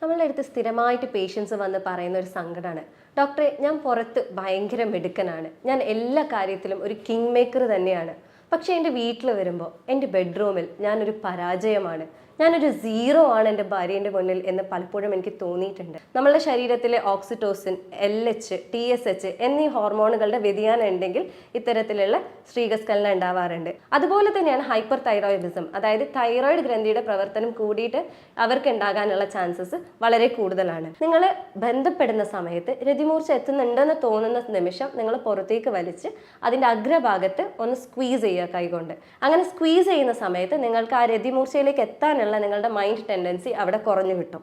നമ്മളുടെ അടുത്ത് സ്ഥിരമായിട്ട് പേഷ്യൻസ് വന്ന് പറയുന്ന ഒരു സങ്കടമാണ്, ഡോക്ടറെ ഞാൻ പുറത്ത് ഭയങ്കര മിടുക്കനാണ്, ഞാൻ എല്ലാ കാര്യത്തിലും ഒരു കിങ് മേക്കർ തന്നെയാണ്, പക്ഷേ എൻ്റെ വീട്ടിൽ വരുമ്പോൾ എൻ്റെ ബെഡ്റൂമിൽ ഞാനൊരു പരാജയമാണ്, ഞാനൊരു സീറോ ആണ് എൻ്റെ ഭാര്യേൻ്റെ മുന്നിൽ എന്ന് പലപ്പോഴും എനിക്ക് തോന്നിയിട്ടുണ്ട്. നമ്മളുടെ ശരീരത്തിലെ ഓക്സിറ്റോസിൻ, LH, TSH എന്നീ ഹോർമോണുകളുടെ വ്യതിയാനം ഉണ്ടെങ്കിൽ ഇത്തരത്തിലുള്ള സ്ത്രീകസ്ഖലനം ഉണ്ടാവാറുണ്ട്. അതുപോലെ തന്നെയാണ് ഹൈപ്പർ തൈറോയിഡിസം, അതായത് തൈറോയിഡ് ഗ്രന്ഥിയുടെ പ്രവർത്തനം കൂടിയിട്ട് അവർക്ക് ഉണ്ടാകാനുള്ള ചാൻസസ് വളരെ കൂടുതലാണ്. നിങ്ങൾ ബന്ധപ്പെടുന്ന സമയത്ത് രതിമൂർച്ച എത്തുന്നുണ്ടെന്ന് തോന്നുന്ന നിമിഷം നിങ്ങൾ പുറത്തേക്ക് വലിച്ച് അതിൻ്റെ അഗ്രഭാഗത്ത് ഒന്ന് സ്ക്വീസ് ചെയ്യുക കൈകൊണ്ട്. അങ്ങനെ സ്ക്വീസ് ചെയ്യുന്ന സമയത്ത് നിങ്ങൾക്ക് ആ രതിമൂർച്ചയിലേക്ക് എത്താനുള്ള നിങ്ങളുടെ മൈൻഡ് ടെൻഡൻസി അവിടെ കുറഞ്ഞു കിട്ടും.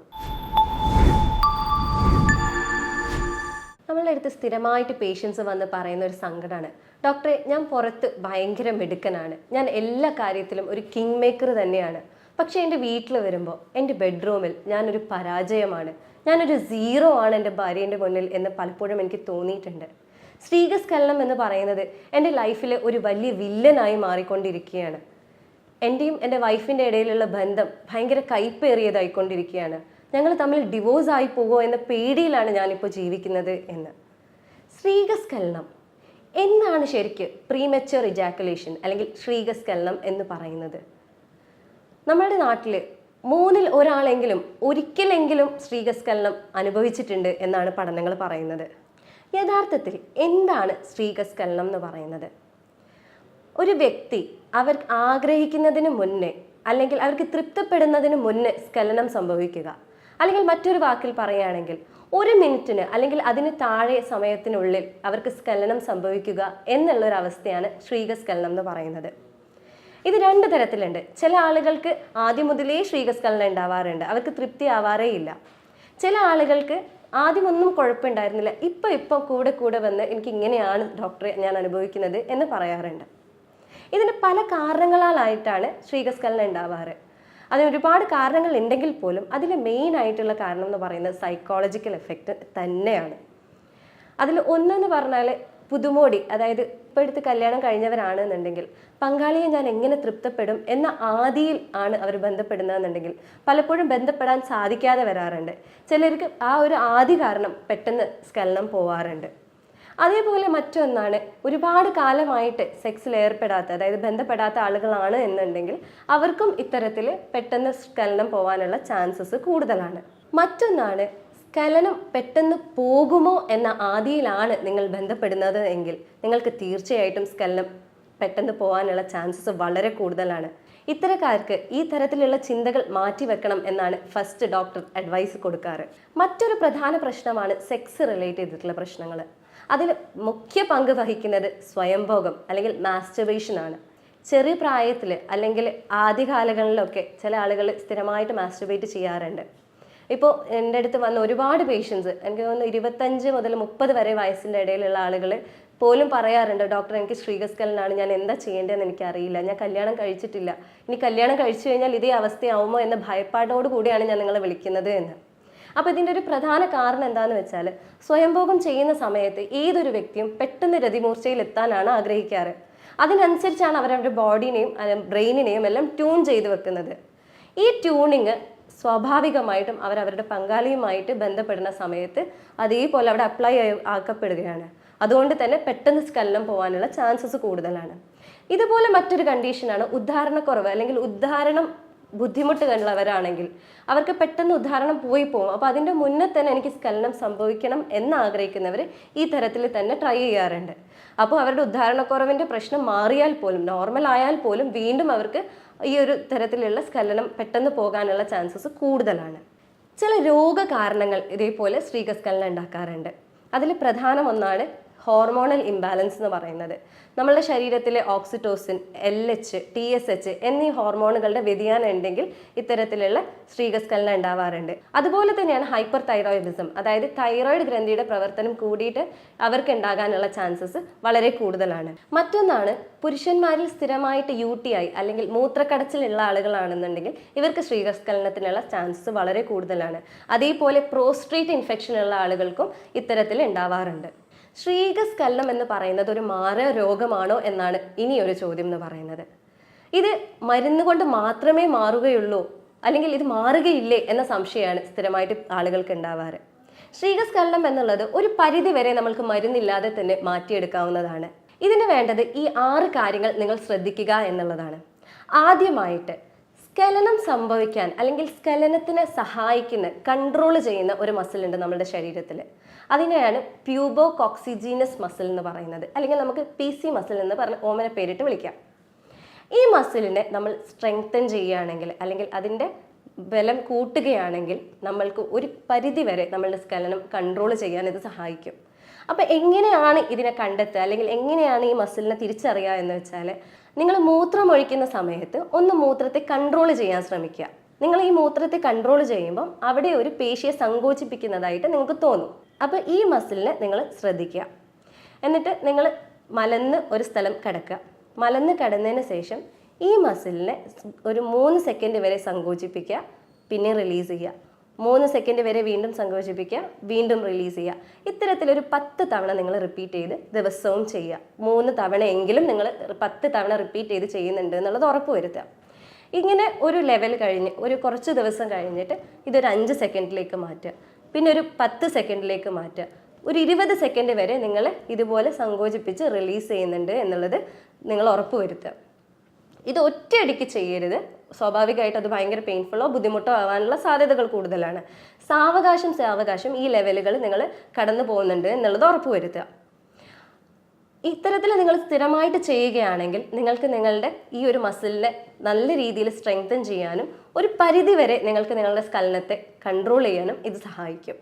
നമ്മളുടെ അടുത്ത് സ്ഥിരമായിട്ട് പേഷ്യൻസ് വന്ന് പറയുന്ന ഒരു സങ്കടമാണ്, ഡോക്ടറെ ഞാൻ പുറത്ത് ഭയങ്കര മിടുക്കനാണ്, ഞാൻ എല്ലാ കാര്യത്തിലും ഒരു കിങ് മേക്കർ തന്നെയാണ്, പക്ഷേ എൻ്റെ വീട്ടിൽ വരുമ്പോൾ എൻ്റെ ബെഡ്റൂമിൽ ഞാനൊരു പരാജയമാണ്, ഞാനൊരു സീറോ ആണ് എൻ്റെ ഭാര്യേൻ്റെ മുന്നിൽ എന്ന് പലപ്പോഴും എനിക്ക് തോന്നിയിട്ടുണ്ട്. സ്ത്രീകസ്ഖലനം എന്ന് പറയുന്നത് എൻ്റെ ലൈഫിൽ ഒരു വലിയ വില്ലനായി മാറിക്കൊണ്ടിരിക്കുകയാണ്. എൻ്റെയും എൻ്റെ വൈഫിൻ്റെ ഇടയിലുള്ള ബന്ധം ഭയങ്കര കയ്പേറിയതായിക്കൊണ്ടിരിക്കുകയാണ്. ഞങ്ങൾ തമ്മിൽ ഡിവോഴ്സ് ആയി പോകുമോ എന്ന പേടിയിലാണ് ഞാനിപ്പോൾ ജീവിക്കുന്നത് എന്ന്. സ്ത്രീകസ്ഖലനം എന്താണ് ശരിക്ക് പ്രീമച്വർ ഇജാക്കുലേഷൻ അല്ലെങ്കിൽ സ്ത്രീകസ്ഖലനം എന്ന് പറയുന്നത്? നമ്മുടെ നാട്ടിൽ 3-ൽ ഒരാളെങ്കിലും ഒരിക്കലെങ്കിലും സ്ത്രീകസ്ഖലനം അനുഭവിച്ചിട്ടുണ്ട് എന്നാണ് പഠനങ്ങൾ പറയുന്നത്. യഥാർത്ഥത്തിൽ എന്താണ് സ്ത്രീകസ്ഖലനം എന്ന് പറയുന്നത്? ഒരു വ്യക്തി അവർ ആഗ്രഹിക്കുന്നതിന് മുന്നേ അല്ലെങ്കിൽ അവർക്ക് തൃപ്തിപ്പെടുന്നതിന് മുന്നേ സ്ഖലനം സംഭവിക്കുക, അല്ലെങ്കിൽ മറ്റൊരു വാക്കിൽ പറയുകയാണെങ്കിൽ 1 മിനിറ്റിന് അല്ലെങ്കിൽ അതിന് താഴെ സമയത്തിനുള്ളിൽ അവർക്ക് സ്ഖലനം സംഭവിക്കുക എന്നുള്ളൊരവസ്ഥയാണ് സ്ത്രീകസ്ഖലനം എന്ന് പറയുന്നത്. ഇത് 2 തരത്തിലുണ്ട്. ചില ആളുകൾക്ക് ആദ്യം മുതലേ സ്ത്രീകസ്ഖലനം ഉണ്ടാവാറുണ്ട്, അവർക്ക് തൃപ്തി ആവാറേ ഇല്ല. ചില ആളുകൾക്ക് ആദ്യമൊന്നും കുഴപ്പമുണ്ടായിരുന്നില്ല, ഇപ്പം കൂടെ വന്ന് എനിക്ക് ഇങ്ങനെയാണ് ഡോക്ടറെ ഞാൻ അനുഭവിക്കുന്നത് എന്ന് പറയാറുണ്ട്. ഇതിന് പല കാരണങ്ങളാലായിട്ടാണ് സ്ത്രീകസ്ഖലനം ഉണ്ടാവാറ്. അതിന് ഒരുപാട് കാരണങ്ങൾ ഉണ്ടെങ്കിൽ പോലും അതിൽ മെയിൻ ആയിട്ടുള്ള കാരണം എന്ന് പറയുന്നത് സൈക്കോളജിക്കൽ എഫക്റ്റ് തന്നെയാണ്. അതിൽ ഒന്നെന്ന് പറഞ്ഞാൽ പുതുമോടി, അതായത് ഇപ്പോൾ എടുത്ത് കല്യാണം കഴിഞ്ഞവരാണെന്നുണ്ടെങ്കിൽ പങ്കാളിയെ ഞാൻ എങ്ങനെ തൃപ്തപ്പെടും എന്ന ആദിയിൽ ആണ് അവർ ബന്ധപ്പെടുന്നതെന്നുണ്ടെങ്കിൽ പലപ്പോഴും ബന്ധപ്പെടാൻ സാധിക്കാതെ വരാറുണ്ട്. ചിലർക്ക് ആ ഒരു ആദി കാരണം പെട്ടെന്ന് സ്ഖലനം പോവാറുണ്ട്. അതേപോലെ മറ്റൊന്നാണ്, ഒരുപാട് കാലമായിട്ട് സെക്സിൽ ഏർപ്പെടാത്ത, അതായത് ബന്ധപ്പെടാത്ത ആളുകളാണ് എന്നുണ്ടെങ്കിൽ അവർക്കും ഇത്തരത്തിൽ പെട്ടെന്ന് സ്ഖലനം പോകാനുള്ള ചാൻസസ് കൂടുതലാണ്. മറ്റൊന്നാണ്, സ്ഖലനം പെട്ടെന്ന് പോകുമോ എന്ന ആദിയിലാണ് നിങ്ങൾ ബന്ധപ്പെടുന്നത് എങ്കിൽ നിങ്ങൾക്ക് തീർച്ചയായിട്ടും സ്ഖലനം പെട്ടെന്ന് പോകാനുള്ള ചാൻസസ് വളരെ കൂടുതലാണ്. ഇത്തരക്കാർക്ക് ഈ തരത്തിലുള്ള ചിന്തകൾ മാറ്റിവെക്കണം എന്നാണ് ഫസ്റ്റ് ഡോക്ടർ അഡ്വൈസ് കൊടുക്കാറ്. മറ്റൊരു പ്രധാന പ്രശ്നമാണ് സെക്സ് റിലേറ്റ് ചെയ്തിട്ടുള്ള പ്രശ്നങ്ങൾ. അതിൽ മുഖ്യ പങ്ക് വഹിക്കുന്നത് സ്വയംഭോഗം അല്ലെങ്കിൽ മാസ്റ്റർബേഷൻ ആണ്. ചെറിയ പ്രായത്തിൽ അല്ലെങ്കിൽ ആദ്യകാലങ്ങളിലൊക്കെ ചില ആളുകൾ സ്ഥിരമായിട്ട് മാസ്റ്റർബേറ്റ് ചെയ്യാറുണ്ട്. ഇപ്പോൾ എൻ്റെ അടുത്ത് വന്ന ഒരുപാട് പേഷ്യൻസ്, എനിക്ക് തോന്നുന്നു 25 മുതൽ 30 വരെ വയസ്സിൻ്റെ ഇടയിലുള്ള ആളുകൾ പോലും പറയാറുണ്ട്, ഡോക്ടർ എനിക്ക് സ്ത്രീകസ്ഖലനമാണ്, ഞാൻ എന്താ ചെയ്യേണ്ടതെന്ന് എനിക്കറിയില്ല, ഞാൻ കല്യാണം കഴിച്ചിട്ടില്ല, ഇനി കല്യാണം കഴിച്ചു കഴിഞ്ഞാൽ ഇതേ അവസ്ഥയാവുമോ എന്ന ഭയപ്പാടോട് കൂടിയാണ് ഞാൻ നിങ്ങളെ വിളിക്കുന്നത് എന്ന്. അപ്പോൾ ഇതിൻ്റെ ഒരു പ്രധാന കാരണം എന്താണെന്ന് വെച്ചാൽ, സ്വയംഭോഗം ചെയ്യുന്ന സമയത്ത് ഏതൊരു വ്യക്തിയും പെട്ടെന്ന് രതിമൂർച്ചയിൽ എത്താനാണ് ആഗ്രഹിക്കാറ്. അതിനനുസരിച്ചാണ് അവരവരുടെ ബോഡിനെയും ബ്രെയിനിനെയും എല്ലാം ട്യൂൺ ചെയ്ത് വെക്കുന്നത്. ഈ ട്യൂണിങ് സ്വാഭാവികമായിട്ടും അവരവരുടെ പങ്കാളിയുമായിട്ട് ബന്ധപ്പെടുന്ന സമയത്ത് അതേപോലെ അവിടെ അപ്ലൈ ആക്കപ്പെടുകയാണ്. അതുകൊണ്ട് തന്നെ പെട്ടെന്ന് സ്ഖലനം പോകാനുള്ള ചാൻസസ് കൂടുതലാണ്. ഇതുപോലെ മറ്റൊരു കണ്ടീഷനാണ് ഉദ്ധാരണക്കുറവ്, അല്ലെങ്കിൽ ഉദ്ധാരണം ബുദ്ധിമുട്ട് കണ്ടുള്ളവരാണെങ്കിൽ അവർക്ക് പെട്ടെന്ന് ഉദ്ധാരണം പോയി പോകും. അപ്പോൾ അതിൻ്റെ മുന്നേ തന്നെ എനിക്ക് സ്ഖലനം സംഭവിക്കണം എന്ന് ആഗ്രഹിക്കുന്നവർ ഈ തരത്തിൽ തന്നെ ട്രൈ ചെയ്യാറുണ്ട്. അപ്പോൾ അവരുടെ ഉദ്ധാരണക്കുറവിൻ്റെ പ്രശ്നം മാറിയാൽ പോലും, നോർമൽ ആയാൽ പോലും വീണ്ടും അവർക്ക് ഈ ഒരു തരത്തിലുള്ള സ്ഖലനം പെട്ടെന്ന് പോകാനുള്ള ചാൻസസ് കൂടുതലാണ്. ചില രോഗകാരണങ്ങൾ ഇതേപോലെ സ്ത്രീകസ്ഖലനം ഉണ്ടാക്കാറുണ്ട്. അതിൽ പ്രധാന ഒന്നാണ് ഹോർമോണൽ ഇംബാലൻസ് എന്ന് പറയുന്നത്. നമ്മളുടെ ശരീരത്തിലെ ഓക്സിറ്റോസിൻ, LH, TSH എന്നീ ഹോർമോണുകളുടെ വ്യതിയാനം ഉണ്ടെങ്കിൽ ഇത്തരത്തിലുള്ള സ്ത്രീകസ്ഖലനം ഉണ്ടാവാറുണ്ട്. അതുപോലെ തന്നെയാണ് ഹൈപ്പർ തൈറോയിഡിസം, അതായത് തൈറോയിഡ് ഗ്രന്ഥിയുടെ പ്രവർത്തനം കൂടിയിട്ട് അവർക്ക് ഉണ്ടാകാനുള്ള ചാൻസസ് വളരെ കൂടുതലാണ്. മറ്റൊന്നാണ്, പുരുഷന്മാരിൽ സ്ഥിരമായിട്ട് UTI അല്ലെങ്കിൽ മൂത്രക്കടച്ചിലുള്ള ആളുകളാണെന്നുണ്ടെങ്കിൽ ഇവർക്ക് സ്ത്രീകസ്ഖലനത്തിനുള്ള ചാൻസസ് വളരെ കൂടുതലാണ്. അതേപോലെ പ്രോസ്റ്റേറ്റ് ഇൻഫെക്ഷൻ ഉള്ള ആളുകൾക്കും ഇത്തരത്തിൽ ഉണ്ടാവാറുണ്ട്. സ്ത്രീകസ്ഖലനം എന്ന് പറയുന്നത് ഒരു മാരരോഗമാണോ എന്നാണ് ഇനിയൊരു ചോദ്യം എന്ന് പറയുന്നത്. ഇത് മരുന്ന് കൊണ്ട് മാത്രമേ മാറുകയുള്ളൂ അല്ലെങ്കിൽ ഇത് മാറുകയില്ലേ എന്ന സംശയമാണ് സ്ഥിരമായിട്ട് ആളുകൾക്ക് ഉണ്ടാവാറ്. ശ്രീകസ്ഖലനം എന്നുള്ളത് ഒരു പരിധി വരെ നമ്മൾക്ക് മരുന്നില്ലാതെ തന്നെ മാറ്റിയെടുക്കാവുന്നതാണ്. ഇതിന് വേണ്ടത് ഈ 6 കാര്യങ്ങൾ നിങ്ങൾ ശ്രദ്ധിക്കുക എന്നുള്ളതാണ്. ആദ്യമായിട്ട് സ്ഖലനം സംഭവിക്കാൻ അല്ലെങ്കിൽ സ്ഖലനത്തിനെ സഹായിക്കുന്ന കൺട്രോൾ ചെയ്യുന്ന ഒരു മസിൽ ഉണ്ട് നമ്മുടെ ശരീരത്തിൽ. അതിനെയാണ് പ്യൂബോ കോക്സിജീനസ് മസിൽ എന്ന് പറയുന്നത്, അല്ലെങ്കിൽ നമുക്ക് PC മസിൽ എന്ന് പറഞ്ഞ് ഓമന പേരിട്ട് വിളിക്കാം. ഈ മസിലിനെ നമ്മൾ സ്ട്രെങ്തൻ ചെയ്യുകയാണെങ്കിൽ അല്ലെങ്കിൽ അതിൻ്റെ ബലം കൂട്ടുകയാണെങ്കിൽ നമ്മൾക്ക് ഒരു പരിധി വരെ നമ്മളുടെ സ്ഖലനം കൺട്രോൾ ചെയ്യാൻ ഇത് സഹായിക്കും. അപ്പോൾ എങ്ങനെയാണ് ഇതിനെ കണ്ടെത്തുക അല്ലെങ്കിൽ എങ്ങനെയാണ് ഈ മസിലിനെ തിരിച്ചറിയുക എന്ന് വെച്ചാൽ, നിങ്ങൾ മൂത്രം ഒഴിക്കുന്ന സമയത്ത് ഒന്ന് മൂത്രത്തെ കൺട്രോൾ ചെയ്യാൻ ശ്രമിക്കുക. നിങ്ങൾ ഈ മൂത്രത്തെ കൺട്രോൾ ചെയ്യുമ്പോൾ അവിടെ ഒരു പേശിയെ സങ്കോചിപ്പിക്കുന്നതായിട്ട് നിങ്ങൾക്ക് തോന്നും. അപ്പോൾ ഈ മസിലിനെ നിങ്ങൾ ശ്രദ്ധിക്കുക. എന്നിട്ട് നിങ്ങൾ മലന്ന് ഒരു സ്ഥലം കിടക്കുക. മലന്ന് കിടന്നതിന് ശേഷം ഈ മസിലിനെ ഒരു 3 സെക്കൻഡ് വരെ സങ്കോചിപ്പിക്കുക, പിന്നെ റിലീസ് ചെയ്യുക. 3 സെക്കൻഡ് വരെ വീണ്ടും സങ്കോചിപ്പിക്കുക, വീണ്ടും റിലീസ് ചെയ്യുക. ഇത്തരത്തിലൊരു 10 തവണ നിങ്ങൾ റിപ്പീറ്റ് ചെയ്ത് ദിവസവും ചെയ്യുക. 3 തവണയെങ്കിലും നിങ്ങൾ 10 തവണ റിപ്പീറ്റ് ചെയ്ത് ചെയ്യുന്നുണ്ട് എന്നുള്ളത് ഉറപ്പ് വരുത്തുക. ഇങ്ങനെ ഒരു ലെവൽ കഴിഞ്ഞ് ഒരു കുറച്ച് ദിവസം കഴിഞ്ഞിട്ട് ഇതൊരു 5 സെക്കൻഡിലേക്ക് മാറ്റുക, പിന്നെ ഒരു 10 സെക്കൻഡിലേക്ക് മാറ്റുക. ഒരു 20 സെക്കൻഡ് വരെ നിങ്ങൾ ഇതുപോലെ സങ്കോചിപ്പിച്ച് റിലീസ് ചെയ്യുന്നുണ്ട് എന്നുള്ളത് നിങ്ങൾ ഉറപ്പ് വരുത്തുക. ഇത് ഒറ്റയടിക്ക് ചെയ്യരുത്. സ്വാഭാവികമായിട്ട് അത് ഭയങ്കര പെയിൻഫുള്ളോ ബുദ്ധിമുട്ടോ ആവാനുള്ള സാധ്യതകൾ കൂടുതലാണ്. സാവകാശം ഈ ലെവലുകൾ നിങ്ങൾ കടന്നു പോകുന്നുണ്ട് എന്നുള്ളത് ഉറപ്പ് വരുത്തുക. ഇത്തരത്തിൽ നിങ്ങൾ സ്ഥിരമായിട്ട് ചെയ്യുകയാണെങ്കിൽ നിങ്ങൾക്ക് നിങ്ങളുടെ ഈ ഒരു മസിലിനെ നല്ല രീതിയിൽ സ്ട്രെങ്തൻ ചെയ്യാനും ഒരു പരിധി വരെ നിങ്ങൾക്ക് നിങ്ങളുടെ സ്ഖലനത്തെ കൺട്രോൾ ചെയ്യാനും ഇത് സഹായിക്കും.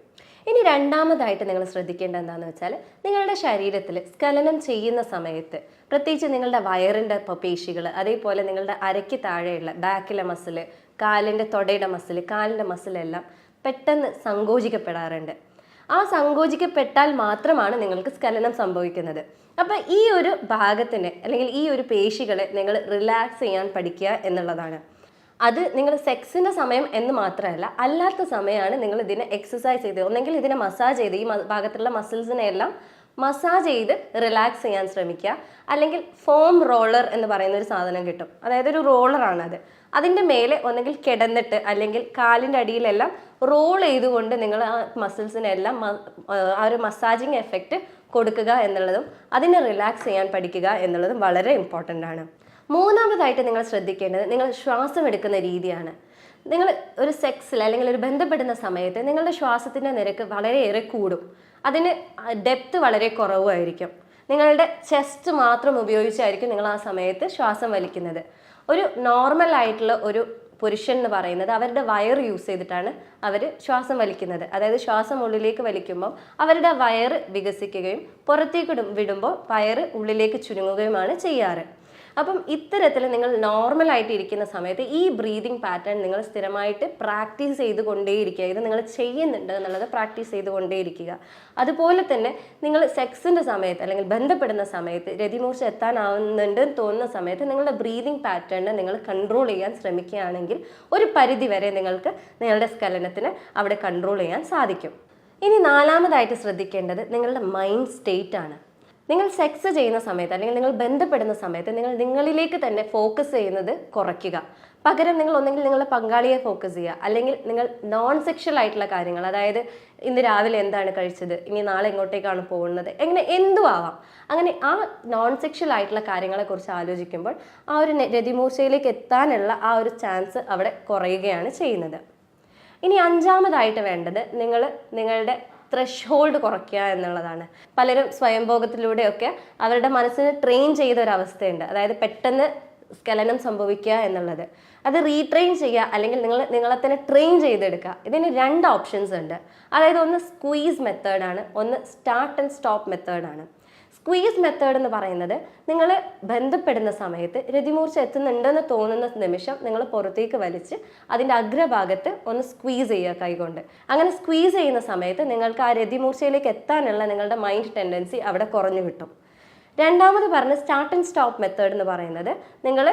ഇനി രണ്ടാമതായിട്ട് നിങ്ങൾ ശ്രദ്ധിക്കേണ്ടത് എന്താണെന്ന് വെച്ചാൽ, നിങ്ങളുടെ ശരീരത്തിൽ സ്ഖലനം ചെയ്യുന്ന സമയത്ത് പ്രത്യേകിച്ച് നിങ്ങളുടെ വയറിൻ്റെ പേശികൾ, അതേപോലെ നിങ്ങളുടെ അരയ്ക്ക് താഴെയുള്ള ബാക്കിലെ മസിൽ, കാലിൻ്റെ തൊടയുടെ മസിൽ, കാലിൻ്റെ മസിലെല്ലാം പെട്ടെന്ന് സങ്കോചിക്കപ്പെടാറുണ്ട്. ആ സങ്കോചിക്കപ്പെട്ടാൽ മാത്രമാണ് നിങ്ങൾക്ക് സ്ഖലനം സംഭവിക്കുന്നത്. അപ്പോൾ ഈ ഒരു ഭാഗത്തിനെ അല്ലെങ്കിൽ ഈ ഒരു പേശികളെ നിങ്ങൾ റിലാക്സ് ചെയ്യാൻ പഠിക്കുക എന്നുള്ളതാണ്. അത് നിങ്ങൾ സെക്സിൻ്റെ സമയം എന്ന് മാത്രമല്ല, അല്ലാത്ത സമയമാണ് നിങ്ങൾ ഇതിനെ എക്സസൈസ് ചെയ്ത് ഒന്നെങ്കിൽ ഇതിനെ മസാജ് ചെയ്ത് ഈ ഭാഗത്തുള്ള മസിൽസിനെ എല്ലാം മസാജ് ചെയ്ത് റിലാക്സ് ചെയ്യാൻ ശ്രമിക്കുക. അല്ലെങ്കിൽ ഫോം റോളർ എന്ന് പറയുന്ന ഒരു സാധനം കിട്ടും. അതായത് ഒരു റോളറാണത്. അതിൻ്റെ മേലെ ഒന്നെങ്കിൽ കിടന്നിട്ട് അല്ലെങ്കിൽ കാലിൻ്റെ അടിയിലെല്ലാം റോൾ ചെയ്തുകൊണ്ട് നിങ്ങൾ ആ മസിൽസിനെല്ലാം ആ ഒരു മസാജിങ് എഫക്റ്റ് കൊടുക്കുക എന്നുള്ളതും അതിനെ റിലാക്സ് ചെയ്യാൻ പഠിക്കുക എന്നുള്ളതും വളരെ ഇമ്പോർട്ടൻ്റ് ആണ്. മൂന്നാമതായിട്ട് നിങ്ങൾ ശ്രദ്ധിക്കേണ്ടത് നിങ്ങൾ ശ്വാസം എടുക്കുന്ന രീതിയാണ്. നിങ്ങൾ ഒരു സെക്സിൽ അല്ലെങ്കിൽ ഒരു ബന്ധപ്പെടുന്ന സമയത്ത് നിങ്ങളുടെ ശ്വാസത്തിൻ്റെ നിരക്ക് വളരെയേറെ കൂടും. അതിന് ഡെപ്ത് വളരെ കുറവായിരിക്കും. നിങ്ങളുടെ ചെസ്റ്റ് മാത്രം ഉപയോഗിച്ചായിരിക്കും നിങ്ങൾ ആ സമയത്ത് ശ്വാസം വലിക്കുന്നത്. ഒരു നോർമൽ ആയിട്ടുള്ള ഒരു പുരുഷൻ എന്ന് പറയുന്നത് അവരുടെ വയർ യൂസ് ചെയ്തിട്ടാണ് അവർ ശ്വാസം വലിക്കുന്നത്. അതായത് ശ്വാസം ഉള്ളിലേക്ക് വലിക്കുമ്പോൾ അവരുടെ വയറ് വികസിക്കുകയും പുറത്തേക്ക് വിടുമ്പോൾ വയറ് ഉള്ളിലേക്ക് ചുരുങ്ങുകയുമാണ് ചെയ്യാറ്. അപ്പം ഇത്തരത്തിൽ നിങ്ങൾ നോർമലായിട്ട് ഇരിക്കുന്ന സമയത്ത് ഈ ബ്രീതിങ് പാറ്റേൺ നിങ്ങൾ സ്ഥിരമായിട്ട് പ്രാക്ടീസ് ചെയ്തുകൊണ്ടേയിരിക്കുക. ഇത് നിങ്ങൾ ചെയ്യുന്നുണ്ട് എന്നുള്ളത് പ്രാക്ടീസ് ചെയ്തുകൊണ്ടേയിരിക്കുക. അതുപോലെ തന്നെ നിങ്ങൾ സെക്സിൻ്റെ സമയത്ത് അല്ലെങ്കിൽ ബന്ധപ്പെടുന്ന സമയത്ത് രതിമൂർച്ച എത്താനാവുന്നുണ്ട് തോന്നുന്ന സമയത്ത് നിങ്ങളുടെ ബ്രീതിങ് പാറ്റേണിനെ നിങ്ങൾ കൺട്രോൾ ചെയ്യാൻ ശ്രമിക്കുകയാണെങ്കിൽ ഒരു പരിധി വരെ നിങ്ങൾക്ക് നിങ്ങളുടെ സ്ഖലനത്തിന് അവിടെ കൺട്രോൾ ചെയ്യാൻ സാധിക്കും. ഇനി നാലാമതായിട്ട് ശ്രദ്ധിക്കേണ്ടത് നിങ്ങളുടെ മൈൻഡ് സ്റ്റേറ്റ് ആണ്. നിങ്ങൾ സെക്സ് ചെയ്യുന്ന സമയത്ത് അല്ലെങ്കിൽ നിങ്ങൾ ബന്ധപ്പെടുന്ന സമയത്ത് നിങ്ങൾ നിങ്ങളിലേക്ക് തന്നെ ഫോക്കസ് ചെയ്യുന്നത് കുറയ്ക്കുക. പകരം നിങ്ങൾ ഒന്നെങ്കിൽ നിങ്ങളുടെ പങ്കാളിയെ ഫോക്കസ് ചെയ്യുക, അല്ലെങ്കിൽ നിങ്ങൾ നോൺ സെക്ഷൽ ആയിട്ടുള്ള കാര്യങ്ങൾ, അതായത് ഇന്ന് രാവിലെ എന്താണ് കഴിച്ചത്, ഇനി നാളെ എങ്ങോട്ടേക്കാണ് പോകുന്നത്, എങ്ങനെ എന്തും ആവാം. അങ്ങനെ ആ നോൺ സെക്ഷൽ ആയിട്ടുള്ള കാര്യങ്ങളെക്കുറിച്ച് ആലോചിക്കുമ്പോൾ ആ ഒരു രതിമൂർച്ചയിലേക്ക് എത്താനുള്ള ആ ഒരു ചാൻസ് അവിടെ കുറയുകയാണ് ചെയ്യുന്നത്. ഇനി അഞ്ചാമതായിട്ട് വേണ്ടത് നിങ്ങളുടെ ത്രഷ് കുറയ്ക്കുക എന്നുള്ളതാണ്. പലരും സ്വയംഭോഗത്തിലൂടെയൊക്കെ അവരുടെ മനസ്സിന് ട്രെയിൻ ചെയ്ത ഒരവസ്ഥയുണ്ട്. അതായത് പെട്ടെന്ന് സ്ഖലനം സംഭവിക്കുക എന്നുള്ളത്. അത് റീട്രെയിൻ ചെയ്യുക അല്ലെങ്കിൽ നിങ്ങളെ തന്നെ ട്രെയിൻ ചെയ്തെടുക്കുക. ഇതിന് 2 ഓപ്ഷൻസ് ഉണ്ട്. അതായത് ഒന്ന് സ്ക്വീസ് മെത്തേഡാണ്, ഒന്ന് സ്റ്റാർട്ട് ആൻഡ് സ്റ്റോപ്പ് മെത്തേഡാണ്. സ്ക്വീസ് മെത്തേഡ് എന്ന് പറയുന്നത് നിങ്ങൾ ബന്ധപ്പെടുന്ന സമയത്ത് രതിമൂർച്ച എത്തുന്നുണ്ടെന്ന് തോന്നുന്ന നിമിഷം നിങ്ങൾ പുറത്തേക്ക് വലിച്ച് അതിൻ്റെ അഗ്രഭാഗത്ത് ഒന്ന് സ്ക്വീസ് ചെയ്യുക കൈകൊണ്ട്. അങ്ങനെ സ്ക്വീസ് ചെയ്യുന്ന സമയത്ത് നിങ്ങൾക്ക് ആ രതിമൂർച്ചയിലേക്ക് എത്താനുള്ള നിങ്ങളുടെ മൈൻഡ് ടെൻഡൻസി അവിടെ കുറഞ്ഞു കിട്ടും. രണ്ടാമത് പറഞ്ഞ സ്റ്റാർട്ട് ആൻഡ് സ്റ്റോപ്പ് മെത്തേഡ് എന്ന് പറയുന്നത് നിങ്ങൾ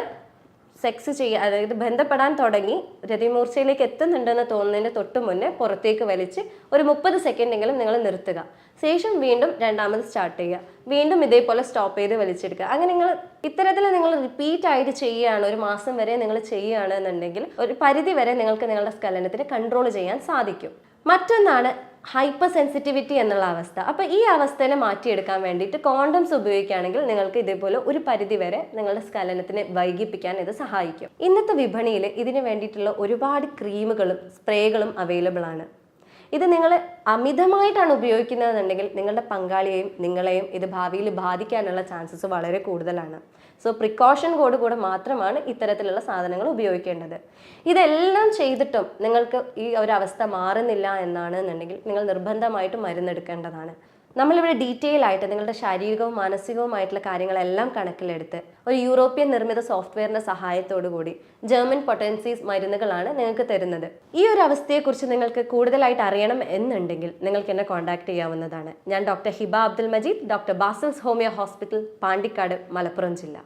സെക്സ് ചെയ്യുക, അതായത് ബന്ധപ്പെടാൻ തുടങ്ങി രതിമൂർച്ചയിലേക്ക് എത്തുന്നുണ്ടെന്ന് തോന്നുന്നതിന് തൊട്ട് മുന്നേ പുറത്തേക്ക് വലിച്ച് ഒരു 30 സെക്കൻഡെങ്കിലും നിങ്ങൾ നിർത്തുക. ശേഷം വീണ്ടും രണ്ടാമത് സ്റ്റാർട്ട് ചെയ്യുക, വീണ്ടും ഇതേപോലെ സ്റ്റോപ്പ് ചെയ്ത് വലിച്ചെടുക്കുക. അങ്ങനെ നിങ്ങൾ ഇത്തരത്തിൽ നിങ്ങൾ റിപ്പീറ്റ് ആയിട്ട് ചെയ്യുകയാണ്, ഒരു മാസം വരെ നിങ്ങൾ ചെയ്യുകയാണ് എന്നുണ്ടെങ്കിൽ ഒരു പരിധി വരെ നിങ്ങൾക്ക് നിങ്ങളുടെ സ്ഖലനത്തിനെ കൺട്രോൾ ചെയ്യാൻ സാധിക്കും. മറ്റൊന്നാണ് ഹൈപ്പർ സെൻസിറ്റിവിറ്റി എന്നുള്ള അവസ്ഥ. അപ്പോൾ ഈ അവസ്ഥയെ മാറ്റിയെടുക്കാൻ വേണ്ടിയിട്ട് കോണ്ടംസ് ഉപയോഗിക്കുകയാണെങ്കിൽ നിങ്ങൾക്ക് ഇതേപോലെ ഒരു പരിധി വരെ നിങ്ങളുടെ സ്ഖലനത്തിനെ വൈകിപ്പിക്കാൻ ഇത് സഹായിക്കും. ഇന്നത്തെ വിപണിയിൽ ഇതിന് വേണ്ടിയിട്ടുള്ള ഒരുപാട് ക്രീമുകളും സ്പ്രേകളും അവൈലബിൾ ആണ്. ഇത് നിങ്ങൾ അമിതമായിട്ടാണ് ഉപയോഗിക്കുന്നതെന്നുണ്ടെങ്കിൽ നിങ്ങളുടെ പങ്കാളിയെയും നിങ്ങളെയും ഇത് ഭാവിയിൽ ബാധിക്കാനുള്ള ചാൻസസ് വളരെ കൂടുതലാണ്. സോ പ്രിക്കോഷനോട് കൂടെ മാത്രമാണ് ഇത്തരത്തിലുള്ള സാധനങ്ങൾ ഉപയോഗിക്കേണ്ടത്. ഇതെല്ലാം ചെയ്തിട്ടും നിങ്ങൾക്ക് ഈ ഒരു അവസ്ഥ മാറുന്നില്ല എന്നാണെന്നുണ്ടെങ്കിൽ നിങ്ങൾ നിർബന്ധമായിട്ടും മരുന്നെടുക്കേണ്ടതാണ്. നമ്മളിവിടെ ഡീറ്റെയിൽ ആയിട്ട് നിങ്ങളുടെ ശാരീരികവും മാനസികവുമായിട്ടുള്ള കാര്യങ്ങളെല്ലാം കണക്കിലെടുത്ത് ഒരു യൂറോപ്യൻ നിർമ്മിത സോഫ്റ്റ്വെയറിന്റെ സഹായത്തോടു കൂടി ജർമ്മൻ പൊട്ടൻസീസ് മരുന്നുകളാണ് നിങ്ങൾക്ക് തരുന്നത്. ഈ ഒരു അവസ്ഥയെക്കുറിച്ച് നിങ്ങൾക്ക് കൂടുതലായിട്ട് അറിയണം എന്നുണ്ടെങ്കിൽ നിങ്ങൾക്ക് എന്നെ കോൺടാക്ട് ചെയ്യാവുന്നതാണ്. ഞാൻ doctor Hiba Abdul Majeed, doctor Basil's homeo hospital, Pandikkad, Malappuram ജില്ല.